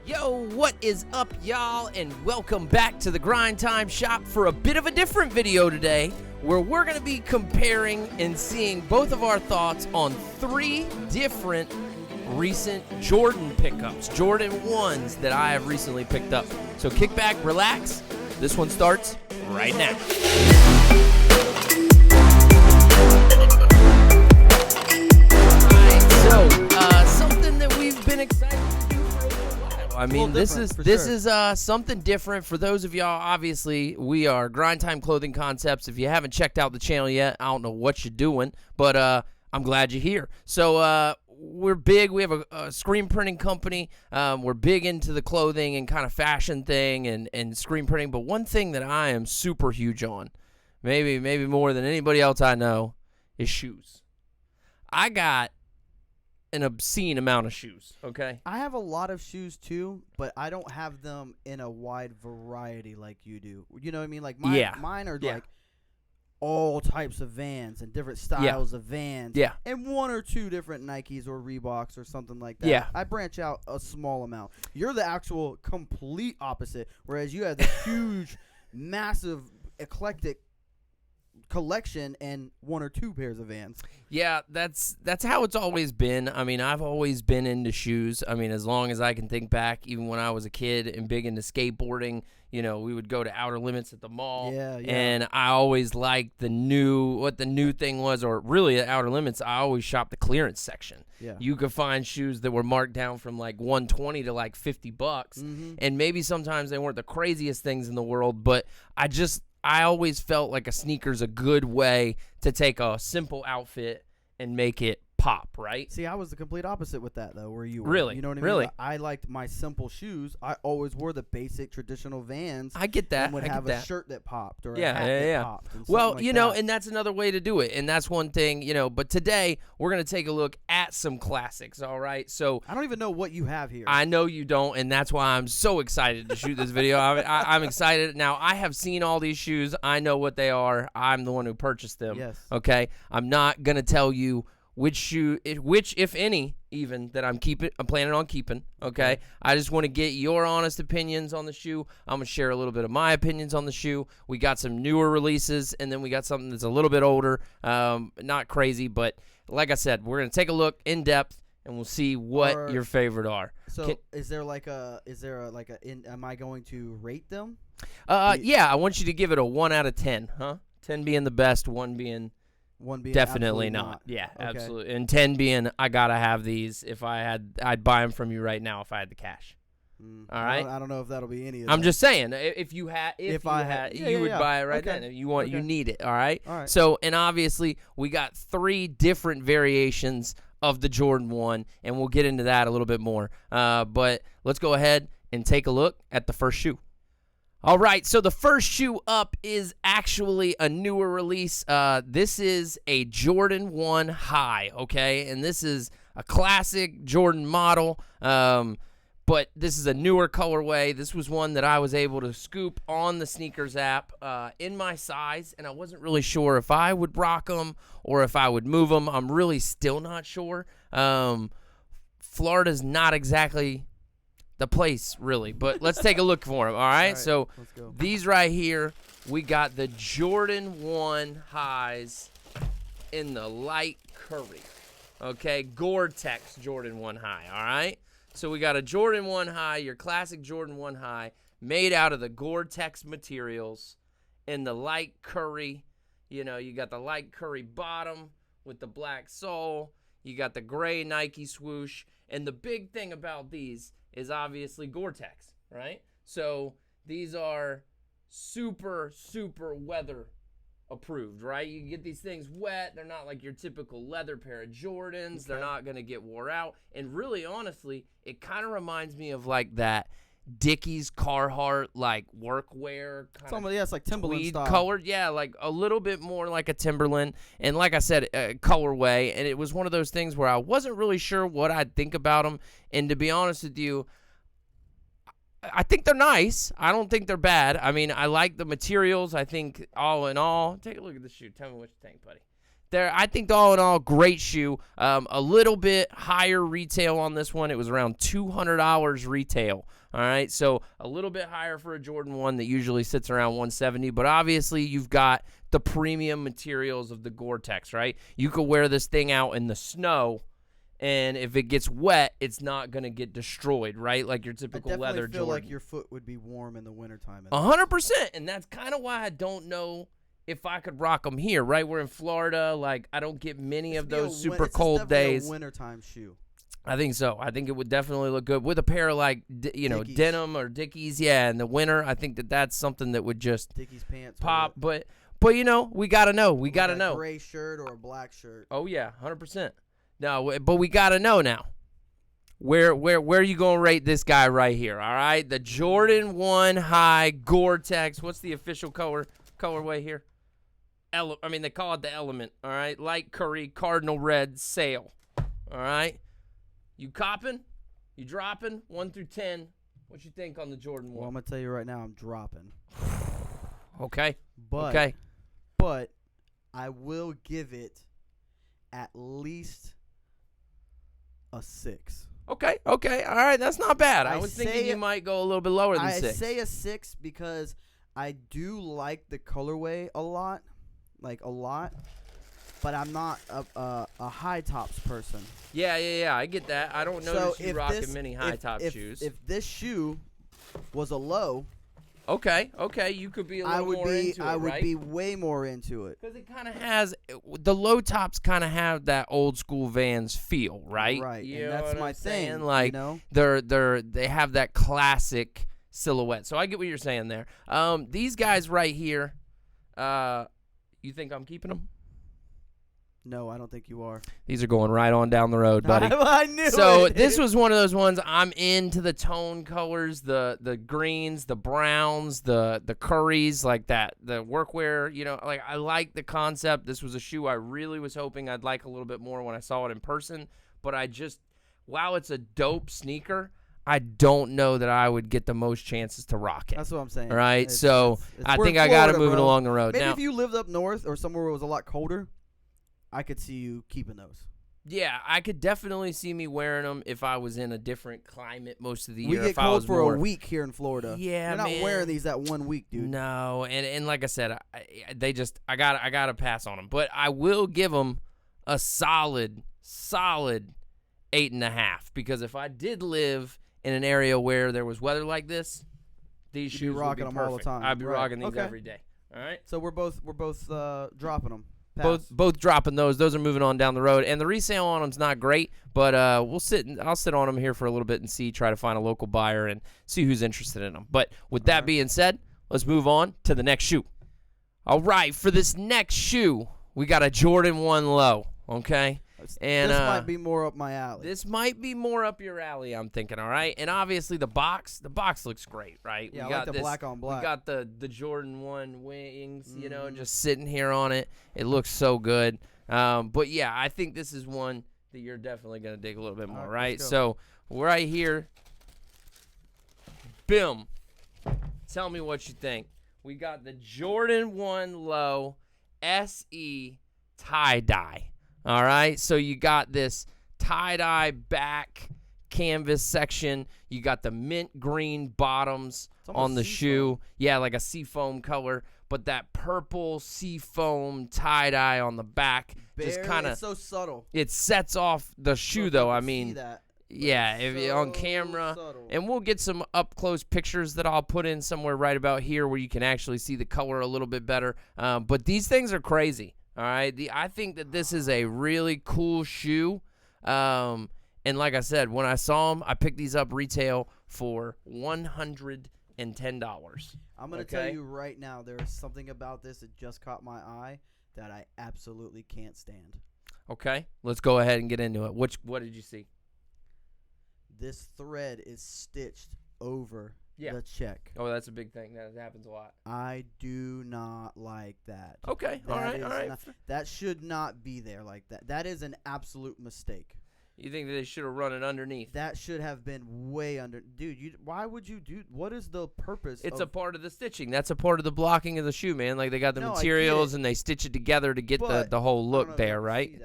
Yo, what is up, y'all, and welcome back to the Grind Time Shop for a bit of a different video today, where we're going to be comparing and seeing both of our thoughts on 3 different recent Jordan pickups, Jordan 1's that I have recently picked up. So kick back, relax. This one starts right now. Something that we've been excited to do for a while. I mean, this is something different for those of y'all. Obviously, we are Grind Time Clothing Concepts. If you haven't checked out the channel yet, I don't know what you're doing, but I'm glad you're here. So we're big. We have a screen printing company. We're big into the clothing and kind of fashion thing and screen printing. But one thing that I am super huge on, maybe more than anybody else I know, is shoes. I got an obscene amount of shoes, okay? I have a lot of shoes too, but I don't have them in a wide variety like you do. You know what I mean? Like mine are like all types of Vans and different styles of Vans. Yeah. And 1 or 2 different Nikes or Reeboks or something like that. Yeah. I branch out a small amount. You're the actual complete opposite, whereas you have the huge, massive, eclectic collection and 1 or 2 pairs of Vans. Yeah, that's how it's always been. I mean, I've always been into shoes. I mean, as long as I can think back, even when I was a kid and big into skateboarding, you know, we would go to Outer Limits at the mall. Yeah. And I always liked what the new thing was, or really at Outer Limits, I always shopped the clearance section. Yeah. You could find shoes that were marked down from like $120 to like $50. Mm-hmm. And maybe sometimes they weren't the craziest things in the world, but I always felt like a sneaker's a good way to take a simple outfit and make it pop, right? See, I was the complete opposite with that, though, where you were. Really? You know what I mean? Really? I liked my simple shoes. I always wore the basic traditional Vans. I get that. And would have a shirt that popped or a hat that popped. And well, like you know, and that's another way to do it. And that's one thing, you know, but today we're going to take a look at some classics, all right? So I don't even know what you have here. I know you don't, and that's why I'm so excited to shoot this video. I'm excited. Now, I have seen all these shoes. I know what they are. I'm the one who purchased them. Yes. Okay? I'm not going to tell you which shoe, if any, even, that I'm planning on keeping, okay? I just want to get your honest opinions on the shoe. I'm going to share a little bit of my opinions on the shoe. We got some newer releases, and then we got something that's a little bit older. Not crazy, but like I said, we're going to take a look in depth, and we'll see what your favorite are. So am I going to rate them? Yeah, I want you to give it a 1 out of 10, huh? 10 being the best, 1 being... 1 being definitely not. Yeah, okay. Absolutely. And 10 being, I gotta have these. If I'd buy them from you right now if I had the cash. All right. I don't know if that'll be any of I'm them. just saying, if you had, you would buy it right then. If you want, you need it. All right. All right. So, and obviously, we got 3 different variations of the Jordan 1, and we'll get into that a little bit more. But let's go ahead and take a look at the first shoe. All right, so the first shoe up is actually a newer release. This is a Jordan 1 High, okay? And this is a classic Jordan model, but this is a newer colorway. This was one that I was able to scoop on the sneakers app in my size, and I wasn't really sure if I would rock them or if I would move them. I'm really still not sure. Florida's not exactly... the place, really, but let's take a look for them. All right, so these right here, we got the Jordan 1 Highs in the light curry, okay? Gore-Tex Jordan 1 High, all right? So we got a Jordan 1 High, your classic Jordan 1 High, made out of the Gore-Tex materials in the light curry. You know, you got the light curry bottom with the black sole. You got the gray Nike swoosh, and the big thing about these is obviously Gore-Tex, right? So these are super, super weather approved, right? You can get these things wet. They're not like your typical leather pair of Jordans. Okay. They're not going to get wore out. And really, honestly, it kind of reminds me of like that Dickies Carhartt like workwear kind of it's like Timberland style. Colored, yeah, like a little bit more like a Timberland, and like I said, colorway. And it was one of those things where I wasn't really sure what I'd think about them. And to be honest with you, I think they're nice. I don't think they're bad. I mean, I like the materials. I think all in all, take a look at the shoe. Tell me what you think, buddy. I think all in all, great shoe. A little bit higher retail on this one. It was around $200 retail. All right, so a little bit higher for a Jordan 1 that usually sits around $170. But obviously, you've got the premium materials of the Gore-Tex, right? You could wear this thing out in the snow, and if it gets wet, it's not going to get destroyed, right? Like your typical leather Jordan. I feel like your foot would be warm in the wintertime. 100%, and that's kind of why I don't know if I could rock them here, right? We're in Florida. Like, I don't get many of those super cold days. It's a wintertime shoe. I think so. I think it would definitely look good with a pair of, like, Dickies. Denim or Dickies. Yeah, in the winter, I think that's something that would just Dickies pants pop. But we got to know. We got to know. A gray shirt or a black shirt. Oh, yeah, 100%. No, but we got to know now. Where are you going to rate this guy right here, all right? The Jordan 1 High Gore-Tex. What's the official colorway here? They call it the Element, all right? Light curry, cardinal red, sail, all right? You copping? You dropping? 1 through 10. What you think on the Jordan 1? Well, I'm going to tell you right now, I'm dropping. Okay. But I will give it at least a 6. Okay. All right, that's not bad. I was thinking you might go a little bit lower than 6. I say a 6 because I do like the colorway a lot. But I'm not a high tops person. Yeah, I get that. I don't notice you rocking many high top shoes. If this shoe was a low, okay, you could be a little more into it, right? I would be way more into it. Because it kind of has, the low tops kind of have that old school Vans feel, right? Right, you and that's my thing. Like, they have that classic silhouette. So I get what you're saying there. These guys right here, you think I'm keeping them? No, I don't think you are. These are going right on down the road, buddy. I knew so it. This was one of those ones. I'm into the tone colors, the greens, the browns, the curries, like that, the workwear. Like I like the concept. This was a shoe I really was hoping I'd like a little bit more when I saw it in person. But while it's a dope sneaker, I don't know that I would get the most chances to rock it. That's what I'm saying. All right, it's I think I got to move it along the road. Maybe now, if you lived up north or somewhere where it was a lot colder, I could see you keeping those. Yeah, I could definitely see me wearing them if I was in a different climate most of the year. We get cold for a week here in Florida. Yeah, you're not wearing these that 1 week, dude. No, and like I said, I gotta pass on them. But I will give them a solid 8.5 because if I did live in an area where there was weather like this, these shoes would be perfect. All the time. I'd be rocking these every day. All right. So we're both dropping them. Both dropping those. Those are moving on down the road, and the resale on them's not great. But I'll sit on them here for a little bit and try to find a local buyer and see who's interested in them. But with that being said, let's move on to the next shoe. All right, for this next shoe, we got a Jordan 1 Low. Okay. And this might be more up my alley. This might be more up your alley, I'm thinking, all right? And obviously the box looks great, right? Yeah, we got the black on black. We got the Jordan 1 wings, just sitting here on it. It looks so good. But, yeah, I think this is one that you're definitely going to dig a little bit more, right? So right here, boom. Tell me what you think. We got the Jordan 1 Low SE tie-dye. All right, so you got this tie-dye back canvas section. You got the mint green bottoms on the shoe. Yeah, like a seafoam color, but that purple seafoam tie-dye on the back. Just kind of. It's so subtle. It sets off the shoe, though. I mean, see that, yeah, on camera. Subtle. And we'll get some up-close pictures that I'll put in somewhere right about here where you can actually see the color a little bit better. But these things are crazy. All right, I think that this is a really cool shoe, and like I said, when I saw them, I picked these up retail for $110. I'm gonna tell you right now, there is something about this that just caught my eye that I absolutely can't stand. Okay, let's go ahead and get into it. What did you see? This thread is stitched over the check. Oh, that's a big thing. That happens a lot. I do not like that. Okay, all right. That should not be there like that. That is an absolute mistake. You think that they should have run it underneath? That should have been way under. Dude, why would you do? What is the purpose? It's a part of the stitching. That's a part of the blocking of the shoe, man. Like they got the materials and they stitch it together to get the whole look there, right?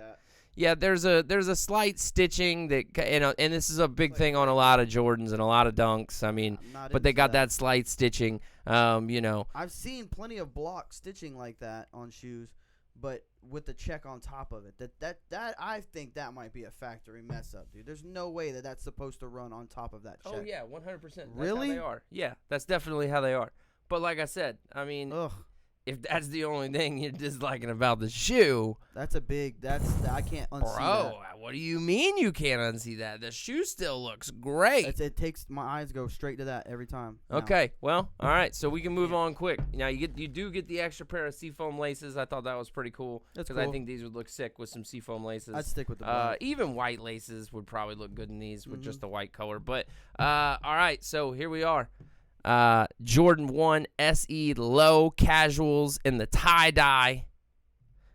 Yeah, there's a slight stitching that, and this is a big thing on a lot of Jordans and a lot of Dunks. I mean, but they got that slight stitching. I've seen plenty of block stitching like that on shoes, but with the check on top of it, that I think that might be a factory mess up, dude. There's no way that that's supposed to run on top of that check. Oh yeah, 100%. Really? How they are. Yeah, that's definitely how they are. But like I said, I mean, if that's the only thing you're disliking about the shoe, I can't unsee that. Bro, what do you mean you can't unsee that? The shoe still looks great. It takes my eyes go straight to that every time. Okay, well, all right, so we can move on quick. Now you do get the extra pair of seafoam laces. I thought that was pretty cool because I think these would look sick with some seafoam laces. I'd stick with the black. Even white laces would probably look good in these with just the white color. But all right, so here we are. Jordan 1 SE low casuals in the tie-dye.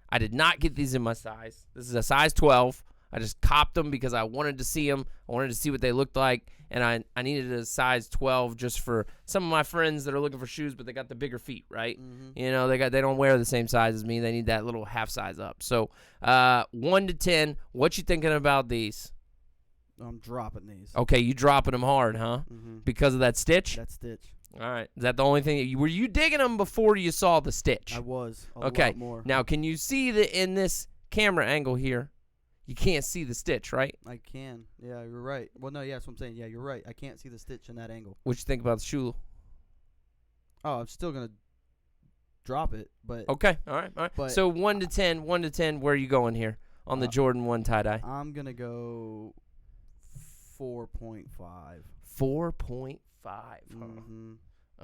I did not get these in my size. This is a size 12. I just copped them because I wanted to see them. I wanted to see what they looked like, and I needed a size 12 just for some of my friends that are looking for shoes, but they got the bigger feet, right? You know, they don't wear the same size as me. They need that little half size up. So 1 to 10, what you thinking about these? I'm dropping these. Okay, you dropping them hard, huh? Because of that stitch? That stitch. All right. Is that the only thing? Were you digging them before you saw the stitch? I was. A lot more. Now, can you see that in this camera angle here, you can't see the stitch, right? I can. Yeah, you're right. Well, no, yeah, that's what I'm saying. Yeah, you're right. I can't see the stitch in that angle. What you think about the shoe? Oh, I'm still going to drop it, but. Okay. All right. But so 1 to 10, where are you going here on the Jordan 1 tie-dye? I'm going to go 4.5. 4.5.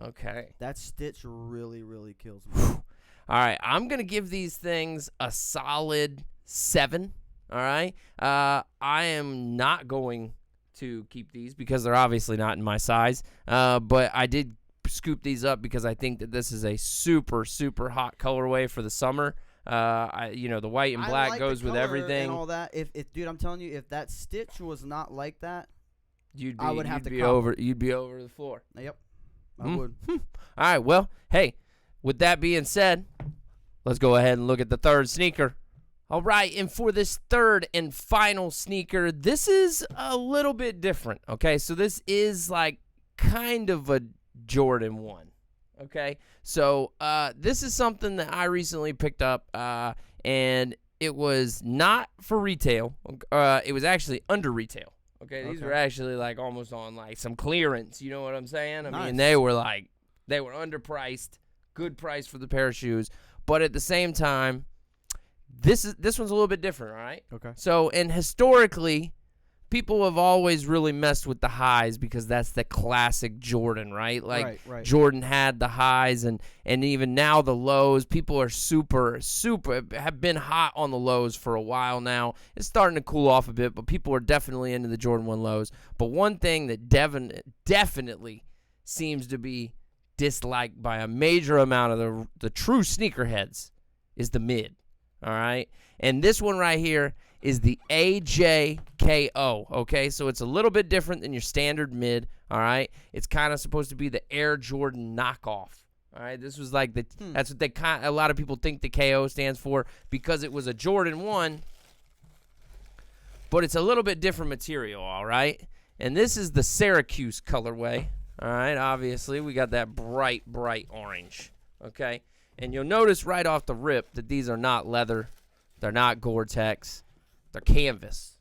Okay. That stitch really, really kills me. All right. I'm going to give these things a solid 7. All right. I am not going to keep these because they're obviously not in my size. But I did scoop these up because I think that this is a super, super hot colorway for the summer. The white and black goes with everything. And all that. If dude, I'm telling you, if that stitch was not like that, you'd be over the floor. Yep, I would. All right, well, hey, with that being said, let's go ahead and look at the third sneaker. All right, and for this third and final sneaker, this is a little bit different, okay? So this is like kind of a Jordan 1, okay? So this is something that I recently picked up, and it was not for retail. It was actually under retail. Okay, these were actually like almost on like some clearance. You know what I'm saying? I mean, they were underpriced, good price for the pair of shoes. But at the same time, this one's a little bit different, all right? Okay. So, and historically, people have always really messed with the highs because that's the classic Jordan, right? Like right. Jordan had the highs and even now the lows. People are super have been hot on the lows for a while now. It's starting to cool off a bit, but people are definitely into the Jordan 1 lows. But one thing that definitely seems to be disliked by a major amount of the true sneakerheads is the mid, all right? And this one right here is the AJKO, okay? So it's a little bit different than your standard mid, all right? It's kind of supposed to be the Air Jordan knockoff, all right? This was like that's what a lot of people think the KO stands for because it was a Jordan 1, but it's a little bit different material, all right? And this is the Syracuse colorway, all right? Obviously, we got that bright orange, okay? And you'll notice right off the rip that these are not leather. They're not Gore-Tex. They're canvas,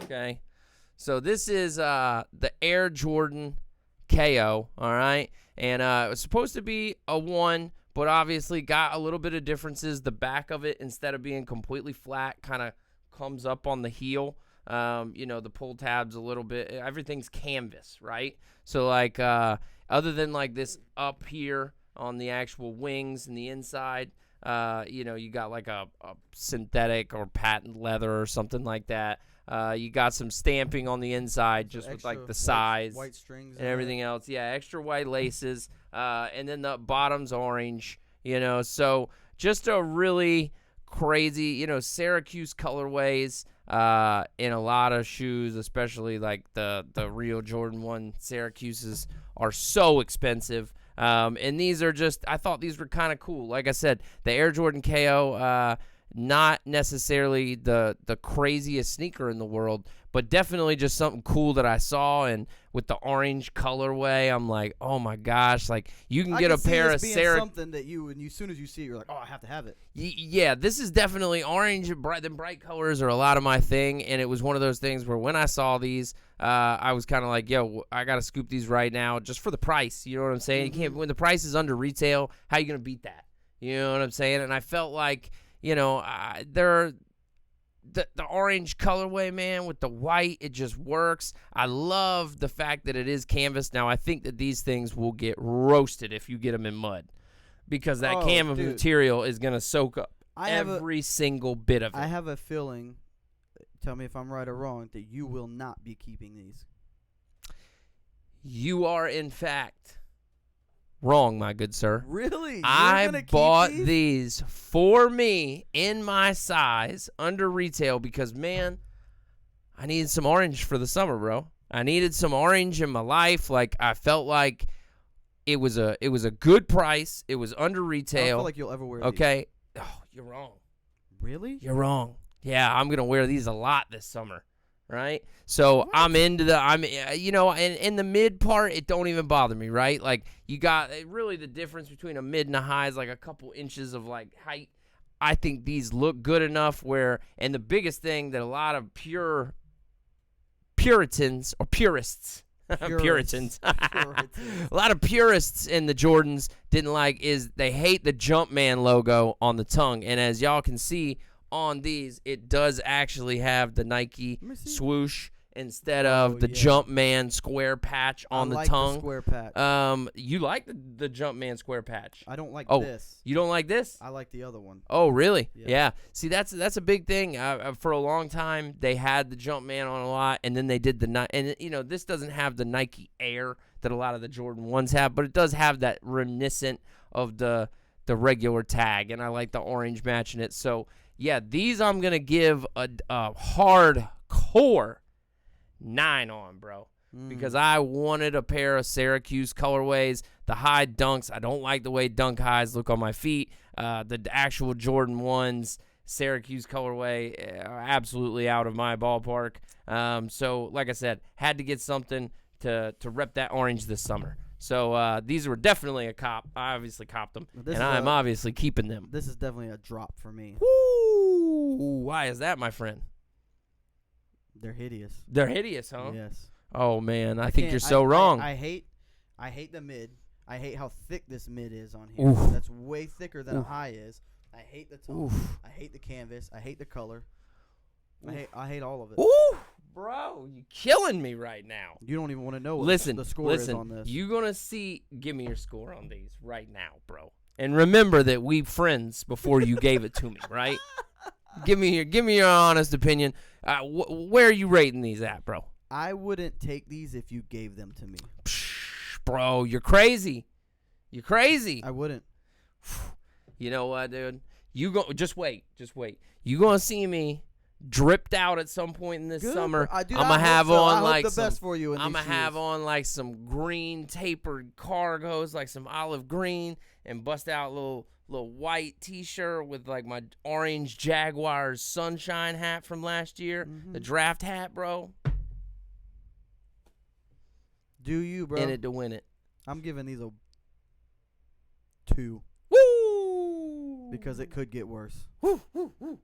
okay? So this is the Air Jordan KO, all right? And it was supposed to be a 1, but obviously got a little bit of differences. The back of it, instead of being completely flat, kind of comes up on the heel. The pull tabs a little bit. Everything's canvas, right? So, like, other than, like, this up here on the actual wings and the inside, you got like a synthetic or patent leather or something like that. You got some stamping on the inside just with like the size white strings and everything else. Yeah, extra white laces. And then the bottom's orange, so just a really crazy, Syracuse colorways. in a lot of shoes, especially like the real Jordan 1 Syracuses are so expensive. And these are just, I thought these were kind of cool. Like I said, the Air Jordan KO, not necessarily the craziest sneaker in the world, but definitely just something cool that I saw. And with the orange colorway, I'm like, oh my gosh, like you can get a pair of something that as soon as you see it, you're like, oh, I have to have it. Yeah, this is definitely orange. The bright colors are a lot of my thing, and it was one of those things where when I saw these, I was kind of like, yo, I gotta scoop these right now just for the price. You know what I'm saying? You can't, when the price is under retail, how you gonna beat that? You know what I'm saying? And I felt like, you know, the orange colorway, man, with the white, it just works. I love the fact that it is canvas. Now, I think that these things will get roasted if you get them in mud, because that canvas material is going to soak up every single bit of it. I have a feeling, tell me if I'm right or wrong, that you will not be keeping these. You are, in fact, wrong, my good sir. Really? I bought these for me in my size under retail because, man, I needed some orange for the summer, bro. I needed some orange in my life. Like, I felt like it was a good price. It was under retail. I don't feel like you'll ever wear these. Okay. Oh, you're wrong. Really? You're wrong. Yeah, I'm going to wear these a lot this summer. Right? So what? I'm into you know, and in the mid part, it don't even bother me, right? Like, you got really the difference between a mid and a high is like a couple inches of like height. I think these look good enough where, and the biggest thing that a lot of Puritans or purists, Puritans, a lot of purists in the Jordans didn't like is they hate the Jumpman logo on the tongue. And as y'all can see, on these, it does actually have the Nike swoosh instead of the Jumpman square patch on the tongue. The square patch. You like the Jumpman square patch? I don't like this. You don't like this? I like the other one. Oh, really? Yeah. See, that's a big thing. For a long time, they had the Jumpman on a lot, and then they did and you know, this doesn't have the Nike Air that a lot of the Jordan 1s have, but it does have that reminiscent of the regular tag, and I like the orange matching it. So, yeah, these I'm going to give a hardcore 9 on, bro, because I wanted a pair of Syracuse colorways. The high dunks, I don't like the way dunk highs look on my feet. The actual Jordan 1's Syracuse colorway are absolutely out of my ballpark. So, like I said, had to get something to rep that orange this summer. So these were definitely a cop. I obviously copped them, and I'm obviously keeping them. This is definitely a drop for me. Woo! Why is that, my friend? They're hideous. They're hideous, huh? Yes. Oh man, I think you're so wrong. I hate the mid. I hate how thick this mid is on here. Oof. That's way thicker than a high is. I hate the tone. I hate the canvas. I hate the color. I hate all of it. Ooh! Bro, you killing me right now. You don't even want to know what the score is on this. You're going to see. Give me your score on these right now, bro. And remember that we friends before you gave it to me, right? Give me your honest opinion. Where are you rating these at, bro? I wouldn't take these if you gave them to me. Psh, bro, you're crazy. You're crazy. I wouldn't. You know what, dude? Just wait. You going to see me dripped out at some point in this summer. I'm gonna have on like some, best for you in I'm gonna have on like some green tapered cargos, like some olive green, and bust out a little white t-shirt with like my orange Jaguars sunshine hat from last year, the draft hat, bro. Do you, bro? In it to win it. I'm giving these a 2. Woo! Because it could get worse. Woo, woo, woo.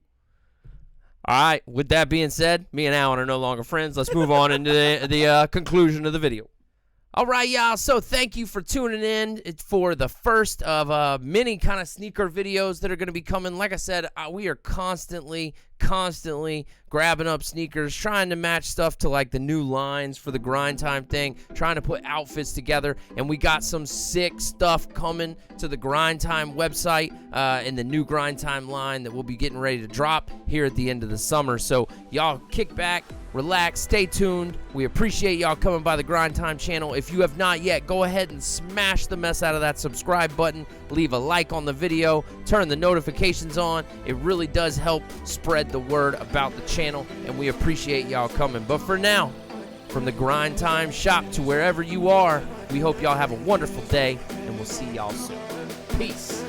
All right, with that being said, me and Alan are no longer friends. Let's move on into the conclusion of the video. All right, y'all, so thank you for tuning in for the first of many kind of sneaker videos that are going to be coming. Like I said, we are constantly grabbing up sneakers, trying to match stuff to like the new lines for the grind time thing, trying to put outfits together, and we got some sick stuff coming to the grind time website and the new grind time line that we'll be getting ready to drop here at the end of the summer. So y'all kick back, relax, stay tuned. We appreciate y'all coming by the Grind Time channel. If you have not yet, go ahead and smash the mess out of that subscribe button, leave a like on the video, turn the notifications on. It really does help spread the word about the channel, and we appreciate y'all coming. But for now, from the Grind Time Shop to wherever you are, we hope y'all have a wonderful day, and we'll see y'all soon. Peace.